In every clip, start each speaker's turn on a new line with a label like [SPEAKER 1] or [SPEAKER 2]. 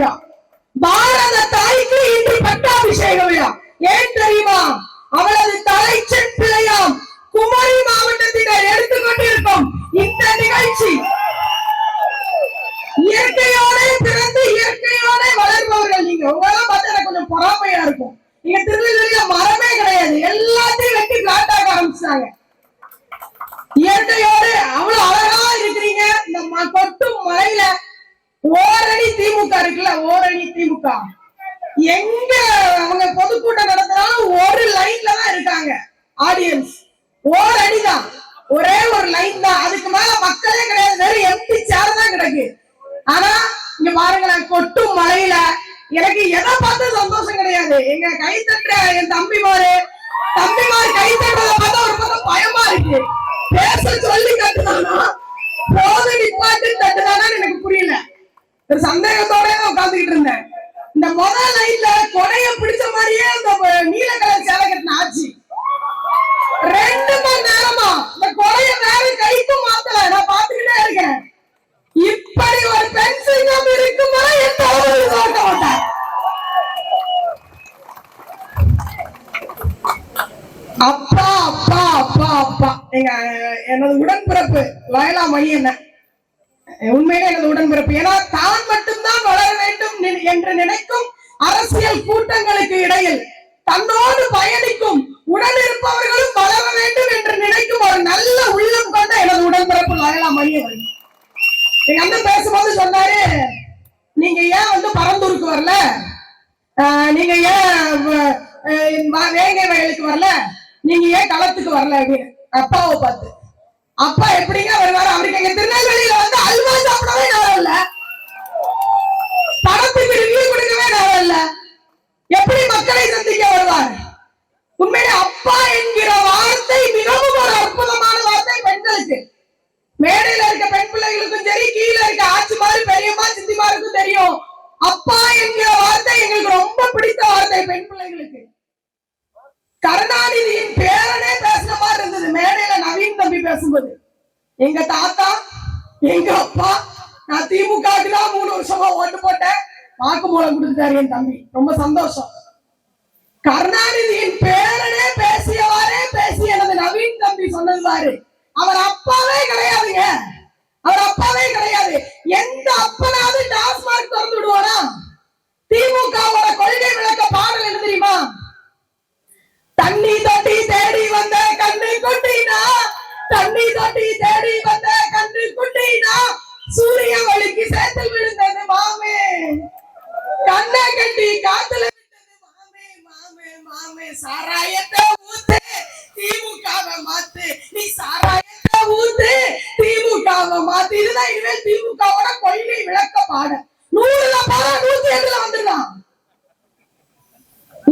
[SPEAKER 1] விழா. பாரத தாய்க்கு இன்று பட்டாபிஷேக விழா. ஏன் தெரியுமா? அவளது தலைச்சன் பிள்ளையாம் குமரி மாவட்டத்தினர் எடுத்துக்கொண்டிருக்கும் இந்த நிகழ்ச்சி இயற்கையோட பிறந்து இயற்கையோட வளர்பவர்கள். நீங்க உங்களெல்லாம் பார்த்தா எனக்கு கொஞ்சம் பொறாமையா இருக்கும். நீங்க திருநெல்வேலியில மரமே கிடையாது, எல்லாத்தையும் வெட்டி பிளாட்டாக ஆரம்பிச்சாங்க. இயற்கையோடு அவ்வளவு அழகா இருக்கிறீங்க. இந்த கொட்டும் மலையில ஓரணி திமுக இருக்குல்ல, ஓரணி திமுக எங்க அவங்க பொதுக்கூட்டம் நடத்தினாலும் ஒரு லைன்ல தான் இருக்காங்க ஆடியன்ஸ். ஓரணிதான், ஒரே ஒரு லைன் தான், அதுக்கு மேல மக்களே கிடையாது, வெறும் எம்டி சேர் தான் கிடக்கு. ஆனா இங்க பாருங்களேன், கொட்டும் மலையில எனக்கு எதை பார்த்து சந்தோஷம் கிடையாது. எங்க கை தட்டுற என் தம்பிமாரு கை தட்டுறத பார்த்தா ஒரு பக்கம் பயமா இருக்கு. பேச சொல்லி கட்டுதானா போது நிப்பாட்டு தட்டுதானான்னு எனக்கு புரியல. ஒரு சந்தேகத்தோட உட்காந்துக்கிட்டு இருந்தேன். இந்த முதல் லைன்ல கொடைய பிடிச்ச மாதிரியே இந்த நீல கலர் சேலை கட்டின ஆச்சு. 2 மணி நேரமா இந்த கொடைய வேற கைக்கும் மாத்தல, நான் பாத்துக்கிட்டே இருக்கேன். இப்படி ஒரு பெண் சிங்கம் இருக்கும் வரை எந்த ஒரு தோட்ட மாட்டேன். அப்பா அப்பா அப்பா அப்பா எங்க எனது உடன்பிறப்பு வயலா மணி என்ன உண்மையிலே எனது உடன்பிறப்பு. ஏன்னா தான் மட்டும்தான் வளர வேண்டும் என்று நினைக்கும் அரசியல் கூட்டங்களுக்கு இடையில் தன்னோடு பயணிக்கும் உடனிருப்பவர்களும் வளர வேண்டும் என்று நினைக்கும் ஒரு நல்ல உள்ளம் கொண்ட எனது உடன்பிறப்பு வயலா மணி அவர்கள். எங்க அண்ணன் பேசும்போது சொன்னாரு, நீங்க ஏன் வந்து பரந்தூருக்கு வரல, நீங்க ஏன் வேங்கை வயலுக்கு வரல, நீங்க ஏன் களத்துக்கு வரல அப்படின்னு அப்பாவை பார்த்து. அப்பா எப்படிங்க வருவாரு? அவருக்கு எங்க திருநெல்வேலியில வந்து அல்வா சாப்பிடவே நேரம் இல்ல, படத்துக்கு ரிவ்யூ கொடுக்கவே நேரம் இல்ல, எப்படி மக்களை சந்திக்க வருவார்? உண்மையிலே அப்பா என்கிற வார்த்தை மிகவும் ஒரு அற்புதமான வார்த்தை பெண்களுக்கு. மேடையில இருக்க பெண் பிள்ளைகளுக்கும் சரி, கீழே இருக்க ஆட்சிமாரு பெரியம்மா சித்திமாருக்கும் தெரியும். அப்பா என்கிற வார்த்தை எங்களுக்கு ரொம்ப பிடித்த வார்த்தை பெண் பிள்ளைகளுக்கு. கருணாநிதியின் பேரனே பேசுற மாதிரி இருந்தது மேடையில நவீன் தம்பி பேசும்போது. எங்க தாத்தா எங்க அப்பா, நான் திமுகவுக்கு தான் 3 வருஷமா ஓட்டு போட்டேன், வாக்குமூலம் கொடுத்துட்டாரு என் தம்பி, ரொம்ப சந்தோஷம். கருணாநிதியின் பேரனே பேசியவாறே பேசி எனது நவீன் தம்பி சொன்னது பாரு, அவர் அப்பாவே கிடையாதுங்க, அவர் அப்பாவே கிடையாது. எந்த அப்பனாவது டாஸ்மார்க் திறந்து விடுவானா? திமுகவோட கொள்கை விளக்க பாடல் என்ன தெரியுமா? தண்ணி தொட்டி தேடி வந்த கண்ணு குட்டினா, தண்ணி தொட்டி தேடி வந்த கண்ணு குட்டினா, சூரிய ஒளிக்கு சேத்தில் விழுந்தது மாமே, கண்ணை கட்டி காத்துல விட்டது மாமே, மாமே மாமே, சாராயத்தை ஊத்து திமுகவை மாத்து, நீ சாராயத்தை ஊத்து திமுகவை மாத்து. இதுதான் இனிமேல் திமுகவோட கொள்கை விளக்க பாடல். 100ல பாரா 102ல வந்துடலாம்.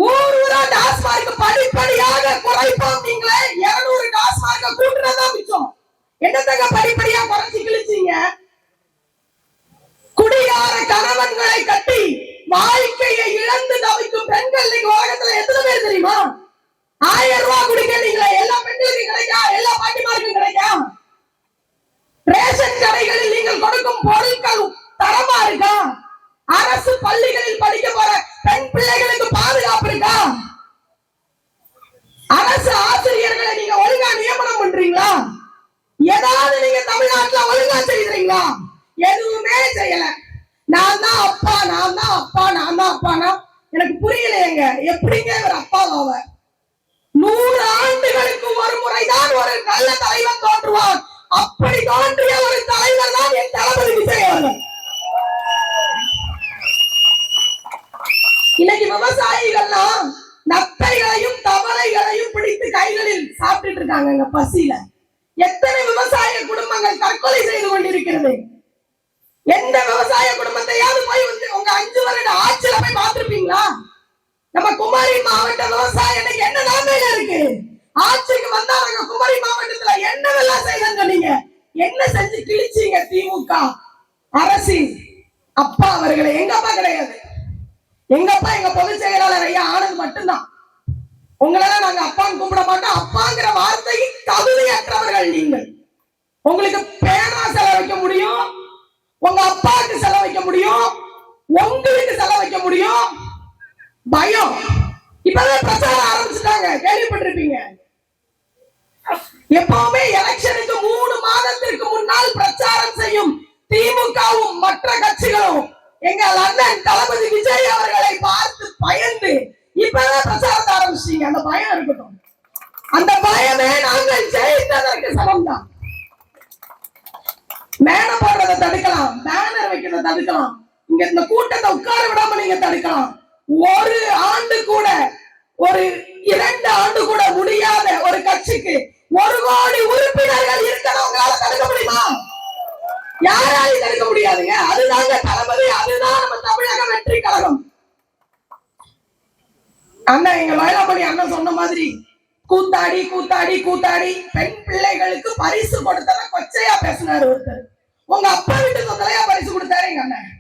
[SPEAKER 1] ஊரா டாஸ்மார்க் படிப்படியாக குறைப்போம். நீங்களே 200 டாஸ்மார்க் கூட்டுறதா மிச்சம். என்னத்தங்க படிப்படியா குறைச்சி கிழிச்சீங்க? குடியார கணவன்களை கட்டி வாழ்க்கையை இழந்து தவிக்கும் பெண்கள் நீங்க உலகத்துல எத்தனை பேர் தெரியுமா? 1000 ரூபாய் குடிக்கிறீங்களா? எல்லா பெண்களுக்கும் கிடைக்கா? எல்லா பாட்டிமாருக்கும் கிடைக்கா? ரேஷன் கடைகளில் நீங்கள் கொடுக்கும் பொருட்கள் தரமா இருக்கா? அரசு பள்ளிகளில் படிக்க போற பெண் பிள்ளைகளுக்கு பாதுகாப்பு இருக்கா? அரசு ஆசிரியர்களை நீங்க ஒழுங்கா நியமனம் பண்றீங்களா? ஏதாவது நீங்க தமிழ்நாட்டுல ஒழுங்கா செய்யறீங்களா? எதுவுமே செய்யல. நான் தான் அப்பா, நான் தான் அப்பா, நான் தான் அப்பானா எனக்கு புரியலையேங்க. எப்படிங்க ஒரு அப்பாவாவ? 100 ஆண்டுகளுக்கு ஒரு முறைதான் ஒரு நல்ல தலைவர் தோன்றுவார். அப்படி தோன்றிய ஒரு தலைவர் தான் என் தளபதி விஜய் அவர்கள். இன்னைக்கு விவசாயிகள்லாம் நத்தைகளையும் தவளைகளையும் பிடித்து கைகளில் சாப்பிட்டு இருக்காங்க பசியில. எத்தனை விவசாய குடும்பங்கள் தற்கொலை செய்து கொண்டிருக்கிறது. எந்த விவசாய குடும்பத்தையாவது போய் வந்து உங்க 5 வருட ஆட்சியில போய் பார்த்திருப்பீங்களா? நம்ம குமரி மாவட்ட விவசாயம் என்ன நிலைமையில இருக்கு? ஆட்சிக்கு வந்தாங்க குமரி மாவட்டத்துல என்னவெல்லாம் செய்யணும் சொன்னீங்க, என்ன செஞ்சு கிழிச்சீங்க? திமுக அரசின் அப்பா அவர்களை. எங்க அப்பா கிடையாது. எங்க அப்பா எங்க பொதுச் செயலாளர் ஐயா ஆனந்த் மட்டும்தான். உங்களெல்லாம் நாங்க அப்பான்னு கூப்பிட மாட்டோம். அப்பாங்கிற வார்த்தைக்கு தகுதியற்றவர்கள் நீங்கள். உங்களுக்கு பேனா செலவழிக்க முடியும், உங்க அப்பாவுக்கு செலவழிக்க முடியும், உங்களுக்கு பயம். இப்பதான் பிரச்சாரம் ஆரம்பிச்சுட்டாங்க, கேள்விப்பட்டிருப்பீங்க. எப்பவுமே எலெக்ஷனுக்கு 3 மாதத்திற்கு முன்னால் பிரச்சாரம் செய்யும் திமுகவும் மற்ற கட்சிகளும் எங்கள் அண்ணன் தளபதி விஜய் அவர்களை பார்த்து பயந்து இப்பதான் பிரச்சாரத்தை ஆரம்பிச்சீங்க. அந்த பயம் இருக்கட்டும். அந்த பயமே நாங்கள் ஜெயித்ததற்கு சமம்தான். மேடை போடுறதை தடுக்கலாம், பேனர் வைக்கிறத தடுக்கலாம், இங்க இந்த கூட்டத்தை உட்கார விடாம நீங்க தடுக்கலாம். ஒரு ஆண்டு கூட, ஒரு 2 ஆண்டு கூட முடியாத ஒரு கட்சிக்கு 1 கோடி உறுப்பினர்கள் இருக்கிறவங்களால தடுக்க முடியுமா? யாராலையும் தடுக்க முடியாதுங்க. அதுதாங்க தளபதி, அதுதான் நம்ம தமிழக வெற்றி கழகம். அண்ணன் எங்க வேளாமணி அண்ணன் சொன்ன மாதிரி கூத்தாடி கூத்தாடி கூத்தாடி பெண் பிள்ளைகளுக்கு பரிசு கொடுத்தத கொச்சையா பேசினாரு ஒருத்தர். உங்க அப்பா வீட்டு சொந்தலையா பரிசு கொடுத்தாரு எங்க அண்ணன்?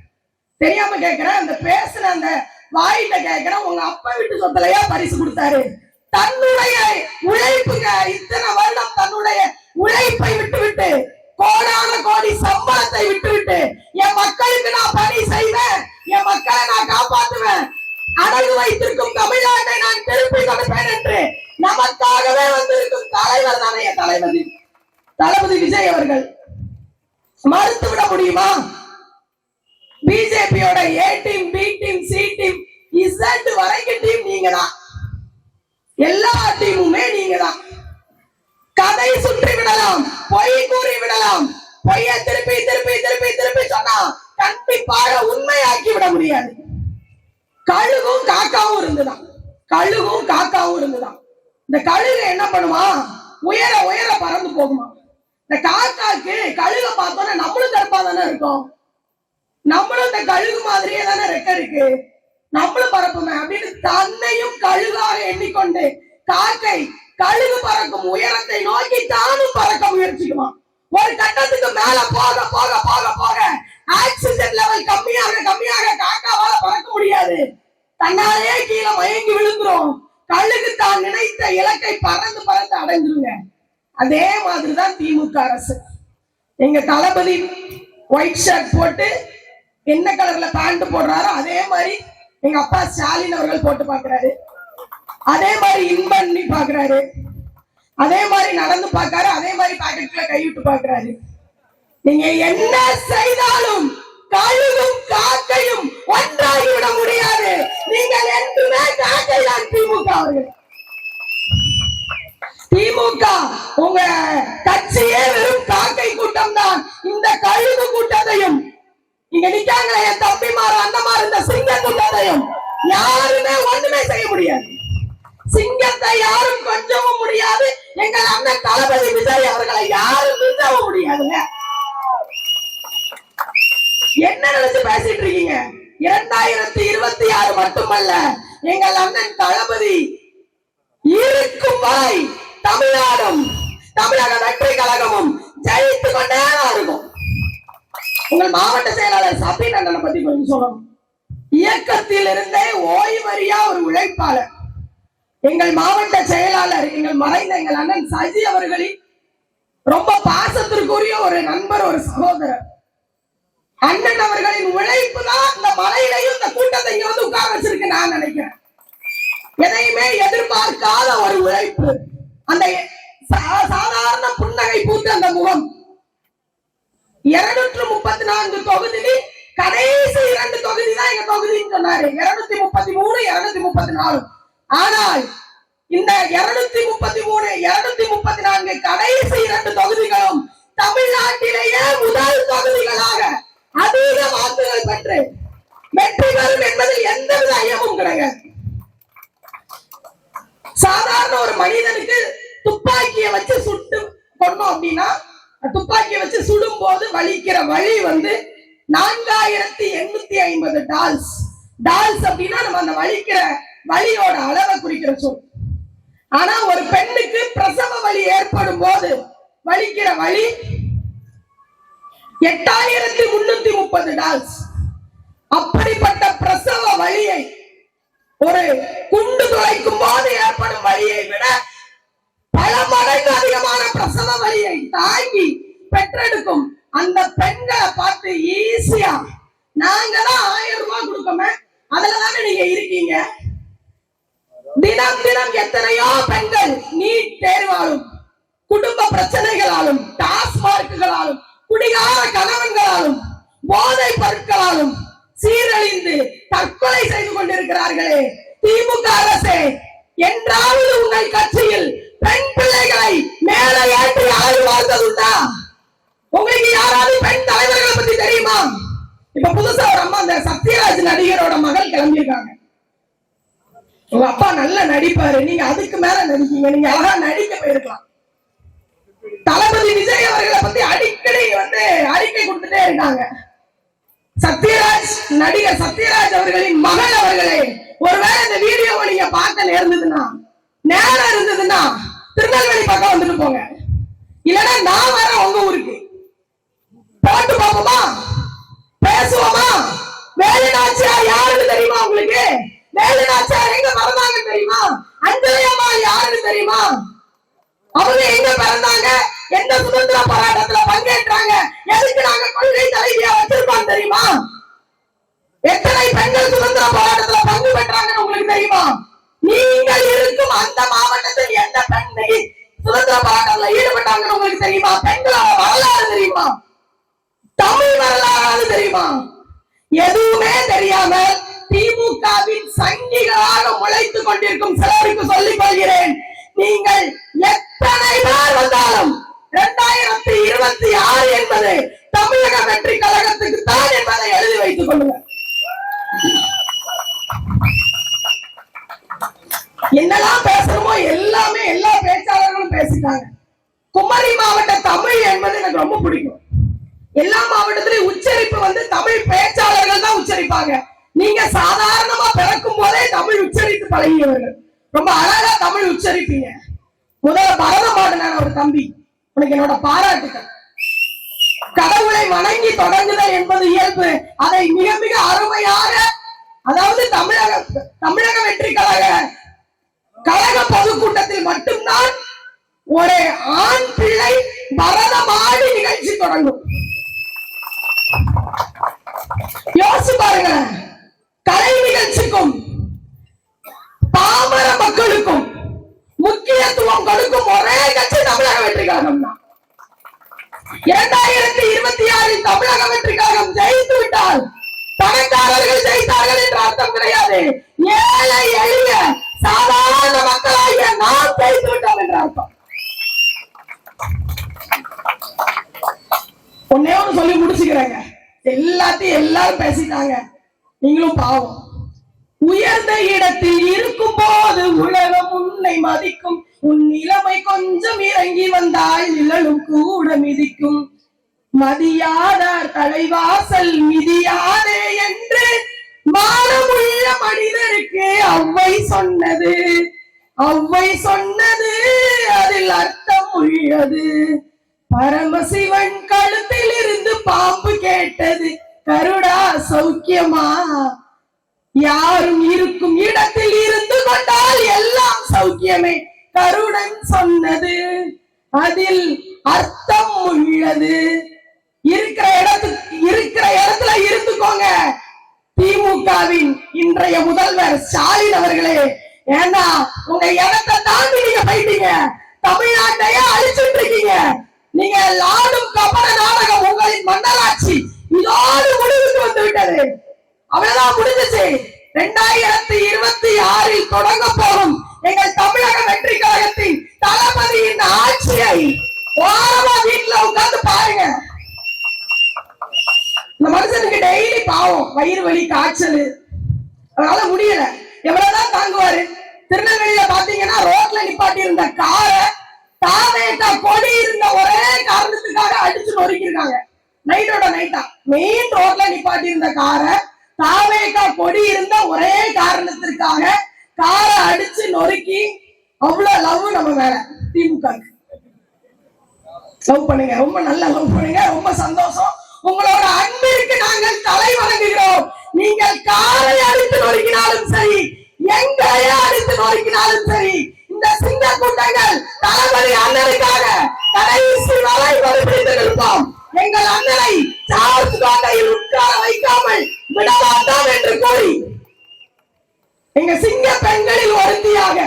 [SPEAKER 1] தெரியாம கேட்கிறேன், அந்த பேசுன அந்த வாயிட்ட கேட்கிறேன், உங்க அப்பா வீட்டு சொந்தலையா பரிசு கொடுத்தாரு? தன்னுடைய உழைப்புங்க, இத்தனை வருடம் தன்னுடைய உழைப்பை விட்டுவிட்டு, கோடான கோடி சம்பளத்தை விட்டுவிட்டு, என் மக்களுக்கு நான் பணி செய்வேன், என் மக்களை நான் காப்பாற்றுவேன், அடகு வைத்திருக்கும் தமிழ்நாட்டை நான் திருப்பி கொடுப்பேன் என்று நமக்காகவே வந்திருக்கும் தலைவர் தானே என் தளபதி விஜய் அவர்கள். மறுத்து விட முடியுமா? பிஜேபியோட A team, B team, C team, Z வரைக்கும் டீம் நீங்க தான். எல்லா டீமுமே நீங்க தான். கதை சுற்றி விடலாம், பொய் கூறி விடலாம், பொய்ய திருப்பி திருப்பி திருப்பி திருப்பி சொன்னா கண்டிப்பாக உண்மையாக்கி விட முடியாது. கழுகும் காக்காவும் இருந்துதான், கழுகும் காக்காவும் இருந்துதான். இந்த கழுகு என்ன பண்ணுமா? உயர உயர பறந்து போகுமா. இந்த காக்காக்கு கழுக பார்த்தோன்னா நம்மளும் கருப்பா தானே இருக்கும், நம்மளும் இந்த கழுகு மாதிரியே தானே ரெக்க இருக்கு, நம்மளும் பறப்புமே அப்படின்னு தன்னையும் கழுகாக எண்ணிக்கொண்டு காக்கை கழுகு பறக்கும் உயரத்தை நோக்கி தானும் பறக்க முயற்சிக்குமா. ஒரு கட்டத்துக்கு மேல போக போக போக போக ஆக்சிஜன் லெவல் கம்மியாக கம்மியாக காக்காவால பறக்க முடியாது, தன்னாலே கீழே மயங்கி விழுந்துரும். கழுகு தான் நினைத்த இலக்கை பறந்து பறந்து அடைஞ்சிருங்க. அதே மாதிரிதான் திமுக அரசு. எங்க தளபதி ஒயிட் ஷர்ட் போட்டு என்ன கலர்ல பேண்ட் போடுறாரோ அதே மாதிரி எங்க அப்பா ஸ்டாலின் அவர்கள் போட்டு பாக்குறாரு, அதே மாதிரி இன் பண்ணி பாக்குறாரு, அதே மாதிரி நடந்து பாக்காரு, அதே மாதிரி பாக்கெட்ல கைவிட்டு பாக்குறாரு. நீங்க என்ன செய்தாலும் கழுகும் காக்கையும் ஒன்றாகிவிட முடியாது. நீங்கள் என்றுமே காக்கை தான் திமுக அவர்கள். திமுக உங்க கட்சியே வெறும் காக்கை கூட்டம் தான். இந்த கழுகு கூட்டத்தையும் இங்க நிக்காங்க என் தம்பிமாரு அண்ணமாரு, இந்த சிங்க கூட்டத்தையும் யாருமே ஒண்ணுமே செய்ய முடியாது. சிங்கத்தை யாரும் கொஞ்சவும் முடியாது. எங்கள் அண்ணன் தளபதி விஜய் அவர்களை யாரும் மிஞ்சவும் முடியாதுங்க. என்ன நினைச்சு பேசிட்டு இருக்கீங்க? 2026 மட்டுமல்ல, எங்கள் அண்ணன் தளபதி இருக்கும் வரை தமிழ்நாடும் தமிழக வெற்றி கழகமும் ஜெயித்து கொண்டே இருக்கும். உங்கள் மாவட்ட செயலாளர் சபீன் அண்ணனை பத்தி கொஞ்சம் சொல்லணும். இயக்கத்தில் இருந்தே ஓய்வறியா ஒரு உழைப்பாளர். எங்கள் மாவட்ட செயலாளர், எங்கள் மறைந்த எங்கள் அண்ணன் சஜி அவர்களின் ரொம்ப பாசத்திற்குரிய ஒரு நண்பர், ஒரு சகோதரர். அண்ணன் அவர்களின் உழைப்பு தான் இந்த மலையிலையும் இந்த கூட்டத்தை இங்க வந்து உட்கார வச்சிருக்கு நான் நினைக்கிறேன். எதையுமே எதிர்பார்க்காத ஒரு உழைப்பு. அந்த சாதாரண புன்னகை பூத்த அந்த முகம் 234 தொகுதியில் கடைசி 2 தொகுதி தான் எங்க தொகுதின்னு சொன்னாரு. 233, 234. ஆனால் இந்த 233, 234 கடைசி 2 தொகுதிகளும் தமிழ்நாட்டிலேயே முதல் தொகுதிகளாக அதிக வாக்குகள் பெற்று வெற்றி பெறும் என்பதில் எந்தவித ஐயமும் கிடையாது. சாதாரண ஒரு மனிதனுக்கு துப்பாக்கியை வச்சு சுட்டு கொண்டோம் அப்படின்னா, துப்பாக்கியை வச்சு சுடும் போது வலிக்கிற வலி 4850 டால்ஸ். டால்ஸ் அப்படின்னா நம்ம அந்த வலிக்கிற வலியோட அளவை குறிக்கிற சொல். ஆனா ஒரு பெண்ணுக்கு பிரசவ வலி ஏற்படும் போது வலிக்கிற வலி 8330 டால்ஸ். அப்படிப்பட்ட பிரசவ வலியை, ஒரு குண்டு துளைக்கும் போது ஏற்படும் வலியை விட பல மடங்கு அதிகமான பிரசவ வலியை தாங்கி பெற்றெடுக்கும் அந்த பெண்களை பார்த்து ஈஸியா நாங்க தான் 1000 ரூபாய் கொடுக்கோமே, அதுலதானே நீங்க இருக்கீங்க, தினம் தினம் எத்தனையோ பெண்கள் நீட் தேர்வாலும் குடும்ப பிரச்சனைகளாலும் டாஸ்மார்க்குகளாலும் குடிகார கணவன்களாலும் போதை பொருட்களாலும் சீரழிந்து தற்கொலை செய்து கொண்டிருக்கிறார்களே. திமுக அரசே, என்றாவது உங்கள் கட்சியில் பெண் பிள்ளைகளை மேலே ஏற்றி அழகு வாழ்ந்ததுண்டா? உங்களுக்கு யாராவது பெண் தலைவர்களை பத்தி தெரியுமா? இப்ப புதுசா ஒரு அம்மா அந்த சத்யராஜ் நடிகரோட மகள் கிளம்பியிருக்காங்க. உங்க அப்பா நல்ல நடிப்பாரு, நீங்க அதுக்கு மேல நடிக்கீங்க, நீங்க அழகா நடிக்க போயிருக்கலாம். தளபதி விஜய் அவர்களை பத்தி அடிக்கடி அறிக்கை கொடுத்துட்டே இருக்காங்க. சத்யராஜ் நடிகர் சத்யராஜ் அவர்களின் மகள் அவர்களே, ஒருவேளை இந்த வீடியோவை நீங்க பார்க்க நேரம் இருந்ததுன்னா திருநெல்வேலி பக்கம் வந்துட்டு போங்க, இல்லைன்னா நான் வர உங்க ஊருக்கு போட்டு பார்ப்போமா, பேசுவோமா? வேலுநாச்சியார் யாருன்னு தெரியுமா உங்களுக்கு? வேலுநாச்சியார் எங்க பிறந்தாங்க தெரியுமா? அஞ்சலி அம்மா யாருன்னு தெரியுமா? அவங்க எங்க பிறந்தாங்க, எந்த சுதந்திர போராட்டத்துல பங்கேற்றாங்க, எதுக்கு நாங்க கொள்கை தலைவியா வச்சிருக்கோம் தெரியுமா? எத்தனை பெண்கள் சுதந்திர போராட்டத்துல பங்கு பெற்றாங்கன்னு உங்களுக்கு தெரியுமா? நீங்கள் இருக்கும் அந்த மாவட்டத்தில் எந்த பெண்ணை சுதந்திர போராட்டத்துல ஈடுபட்டாங்கன்னு உங்களுக்கு தெரியுமா? பெண்களோட வரலாறு தெரியுமா? தமிழ் வரலாறு தெரியுமா? எதுவுமே தெரியாமல் திமுகவின் சங்கிகளாக முளைத்துக் கொண்டிருக்கும் சிலருக்கு சொல்லிக் கொள்கிறேன், நீங்கள் எத்தனை பேர் வந்தாலும் 2026 என்பது தமிழக வெற்றி கழகத்துக்கு தான் என்பதை எழுதி வைத்துக் கொள்ளுங்கள். என்னெல்லாம் பேசணுமோ எல்லாமே எல்லா பேச்சாளர்களும் பேசிட்டாங்க. குமரி மாவட்ட தமிழ் என்பது எனக்கு ரொம்ப பிடிக்கும். எல்லா மாவட்டத்திலையும் உச்சரிப்பு தமிழ் பேச்சாளர்கள் தான் உச்சரிப்பாங்க. நீங்க சாதாரணமா பிறக்கும் போதே தமிழ் உச்சரித்து பழகியவர்கள், ரொம்ப அழகா தமிழ் உச்சரிப்பீங்க. முதல்ல பரதம் ஆடினான ஒரு தம்பி, உனக்கு என்னோட பாராட்டுகள். கடவுளை வணங்கி தொடங்குதல் என்பது இயல்பு, அதை மிக மிக அருமையாக, அதாவது தமிழக வெற்றி கழக பொதுக்கூட்டத்தில் மட்டும்தான் ஒரு ஆண் பிள்ளை பரதம் ஆடி நிகழ்ச்சி தொடங்கும். யோசிச்சு பாருங்க, கலை நிகழ்ச்சிக்கும் பாமர மக்களுக்கும் முக்கியத்துவம் கொடுக்கும் ஒரே கட்சி தமிழக வெற்றி கழகம் தான். 2026 தமிழக வெற்றி கழகம் ஜெயித்து விட்டால் பணக்காரர்கள் ஜெயித்தார்கள் என்ற அர்த்தம் கிடையாது. ஏழை எளிய சாதாரண மக்களாகிய நாம் ஜெயித்து விட்டோம் என்ற அர்த்தம். ஒன்னே ஒன்று சொல்லி முடிச்சுக்கிறேங்க, எல்லாத்தையும் எல்லாரும் பேசிட்டாங்க, நீங்களும் பாவம். உயர்ந்த இடத்தில் இருக்கும் போது உலகம் உன்னை மதிக்கும், உன் நிலைமை கொஞ்சம் இறங்கி வந்தால் நிழலும் கூட மிதிக்கும். மதியாதார் தலைவாசல் மிதியாதே என்று மானமுள்ள மனிதருக்கு அவ்வை சொன்னது அதில் அர்த்தம் உள்ளது. பரமசிவன் கழுத்தில் இருந்து பாம்பு கேட்டது, கருடா சௌக்கியமா? யாரும் இருக்கும் இடத்தில் இருந்து கொண்டால் எல்லாம் சௌக்கியமே, கருடன் சொன்னது அதில் அர்த்தம் உள்ளது. இருக்கிற இடத்துல இருந்துக்கோங்க. திமுகவின் இன்றைய முதல்வர் ஸ்டாலின் அவர்களே, ஏன்னா உங்க இடத்தை தாண்டி நீங்க போயிட்டீங்க, தமிழ்நாட்டையே அழிச்சுட்டு இருக்கீங்க. நீங்க லாடும் கபட நாடகம் உங்களின் மன்னராட்சி இதோடு முடிவுக்கு வந்து விட்டது. அவ்வளவுதான், முடிஞ்சிச்சு. 2026 தொடங்க போகும் எங்கள் தமிழக வெற்றி கழகத்தின் தளபதியின் ஆட்சியை ஓரமா வீட்டுல உட்கார்ந்து பாருங்க. இந்த மனுஷனுக்கு டெய்லி பாவம் வயிறு வலி, காய்ச்சல், அதனால முடியல, எவ்வளவுதான் தாங்குவாரு. திருநெல்வேலியில பாத்தீங்கன்னா ரோட்ல நிப்பாட்டி இருந்த காரை தாவேக்கா கொடி இருந்த ஒரே காரணத்துக்காக அடிச்சு நொறுக்கிருக்காங்க. நைட்டோட நைட்டா மெயின் ரோட்ல நிப்பாட்டி இருந்த காரை தாவேக்கா கொடி இருந்த ஒரே காரணத்திற்காக காரை அடிச்சு நொறுக்கி, அவ்வளவு லவ் நம்ம மேல திமுக. லவ் பண்ணுங்க, ரொம்ப நல்ல லவ் பண்ணுங்க, ரொம்ப சந்தோஷம். உங்களோட அன்பிற்கு நாங்கள் தலை வணங்குகிறோம். நீங்கள் காரை அடித்து நொறுக்கினாலும் சரி, எங்களையே அடித்து நொறுக்கினாலும் சரி, இந்த சிங்க கூட்டங்கள் தளபதி அண்ணனுக்காக கடைசி வரை வலுப்பிடித்து நிற்போம். எங்கள் அண்ணனை சார்பு காட்டையில் உட்கார வைக்காமல் விடமாட்டோம் என்று கூறி எங்க சிங்க பெண்களில் ஒருத்தியாக,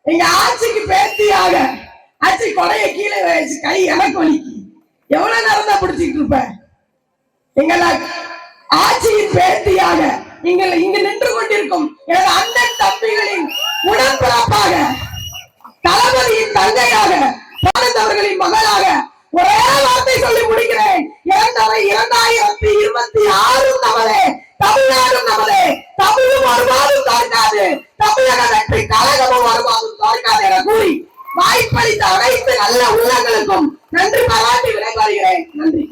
[SPEAKER 1] எங்க ஆட்சிக்கு பேத்தியாக, ஆட்சி கொடைய கீழே வச்சு கை எனக்கு வலிக்கு, எவ்வளவு நேரம் தான் பிடிச்சிட்டு இருப்ப? எங்களை ஆட்சியின் பேத்தியாக இங்கு நின்று கொண்டிருக்கும் எனது அண்ணன் தம்பிகளின் உடன்பிறப்பாக, தளபதியின் தங்கையாக, பாரதவர்களின் மகளாக ஒரே வார்த்தை சொல்லி முடிக்கிறேன். 2026 நமதே, தமிழ்நாடும் நமதே, தமிழும் வருமானம் தோற்காது, தமிழக வெற்றி கழகமும் வருமானம் தோற்காது என கூறி வாய்ப்பளித்த அனைத்து நல்ல உள்ளங்களுக்கும் நன்றி பாராட்டி விடைபெறுகிறேன். நன்றி.